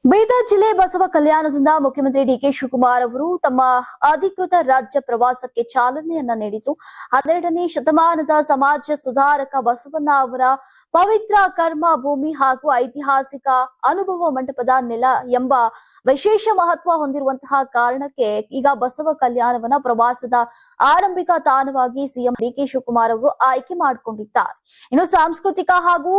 ಬೀದರ್ ಜಿಲ್ಲೆ ಬಸವ ಕಲ್ಯಾಣದಿಂದ ಮುಖ್ಯಮಂತ್ರಿ ಡಿಕೆ ಶಿವಕುಮಾರ್ ಅವರು ತಮ್ಮ ಅಧಿಕೃತ ರಾಜ್ಯ ಪ್ರವಾಸಕ್ಕೆ ಚಾಲನೆಯನ್ನ ನೀಡಿದ್ರು. 12ನೇ ಶತಮಾನದ ಸಮಾಜ ಸುಧಾರಕ ಬಸವಣ್ಣ ಅವರ ಪವಿತ್ರ ಕರ್ಮ ಭೂಮಿ ಹಾಗೂ ಐತಿಹಾಸಿಕ ಅನುಭವ ಮಂಟಪದ ನೆಲ ಎಂಬ ವಿಶೇಷ ಮಹತ್ವ ಹೊಂದಿರುವಂತಹ ಕಾರಣಕ್ಕೆ ಈಗ ಬಸವ ಕಲ್ಯಾಣವನ್ನ ಪ್ರವಾಸದ ಆರಂಭಿಕ ತಾಣವಾಗಿ ಸಿಎಂ ಡಿಕೆ ಶಿವಕುಮಾರ್ ಅವರು ಆಯ್ಕೆ ಮಾಡಿಕೊಂಡಿದ್ದಾರೆ. ಇನ್ನು ಸಾಂಸ್ಕೃತಿಕ ಹಾಗೂ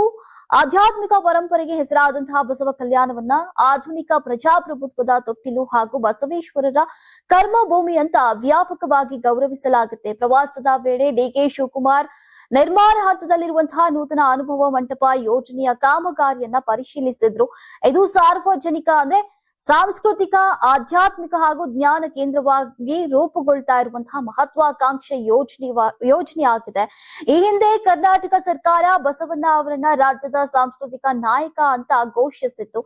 ಆಧ್ಯಾತ್ಮಿಕ ಪರಂಪರೆಗೆ ಹೆಸರಾದಂತಹ ಬಸವ ಕಲ್ಯಾಣವನ್ನ ಆಧುನಿಕ ಪ್ರಜಾಪ್ರಭುತ್ವದ ತೊಟ್ಟಿಲು ಹಾಗೂ ಬಸವೇಶ್ವರರ ಕರ್ಮಭೂಮಿ ಅಂತ ವ್ಯಾಪಕವಾಗಿ ಗೌರವಿಸಲಾಗುತ್ತೆ. ಪ್ರವಾಸದ ವೇಳೆ ಡಿಕೆ ಶಿವಕುಮಾರ್ ನಿರ್ಮಾಣ ಹಂತದಲ್ಲಿರುವಂತಹ ನೂತನ ಅನುಭವ ಮಂಟಪ ಯೋಜನೆಯ ಕಾಮಗಾರಿಯನ್ನ ಪರಿಶೀಲಿಸಿದ್ರು. ಇದು ಸಾರ್ವಜನಿಕ ಸಾಂಸ್ಕೃತಿಕ ಆಧ್ಯಾತ್ಮಿಕ ಹಾಗೂ ಜ್ಞಾನ ಕೇಂದ್ರವಾಗಿ ರೂಪುಗೊಳ್ತಾ ಇರುವಂತಹ ಮಹತ್ವಾಕಾಂಕ್ಷೆ ಯೋಜನೆಯಾಗಿದೆ. ಈ ಹಿಂದೆ ಕರ್ನಾಟಕ ಸರ್ಕಾರ ಬಸವಣ್ಣ ಅವರನ್ನ ರಾಜ್ಯದ ಸಾಂಸ್ಕೃತಿಕ ನಾಯಕ ಅಂತ ಘೋಷಿಸಿತ್ತು.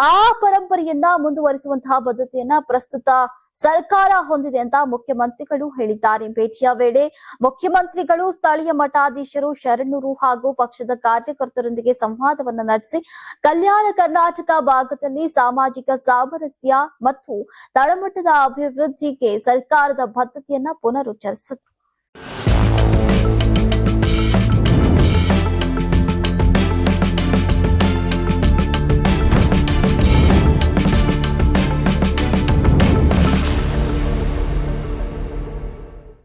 ಆ ಪರಂಪರೆಯನ್ನ ಮುಂದುವರಿಸುವಂತಹ ಬದ್ಧತೆಯನ್ನ ಪ್ರಸ್ತುತ ಸರ್ಕಾರ ಹೊಂದಿದೆ ಅಂತ ಮುಖ್ಯಮಂತ್ರಿಗಳು ಹೇಳಿದ್ದಾರೆ. ಭೇಟಿಯ ವೇಳೆ ಮುಖ್ಯಮಂತ್ರಿಗಳು ಸ್ಥಳೀಯ ಮಠಾಧೀಶರು, ಶರಣರು ಹಾಗೂ ಪಕ್ಷದ ಕಾರ್ಯಕರ್ತರೊಂದಿಗೆ ಸಂವಾದವನ್ನ ನಡೆಸಿ ಕಲ್ಯಾಣ ಕರ್ನಾಟಕ ಭಾಗದಲ್ಲಿ ಸಾಮಾಜಿಕ ಸಾಮರಸ್ಯ ಮತ್ತು ತಳಮಟ್ಟದ ಅಭಿವೃದ್ಧಿಗೆ ಸರ್ಕಾರದ ಬದ್ಧತೆಯನ್ನ ಪುನರುಚ್ಚರಿಸಿದರು.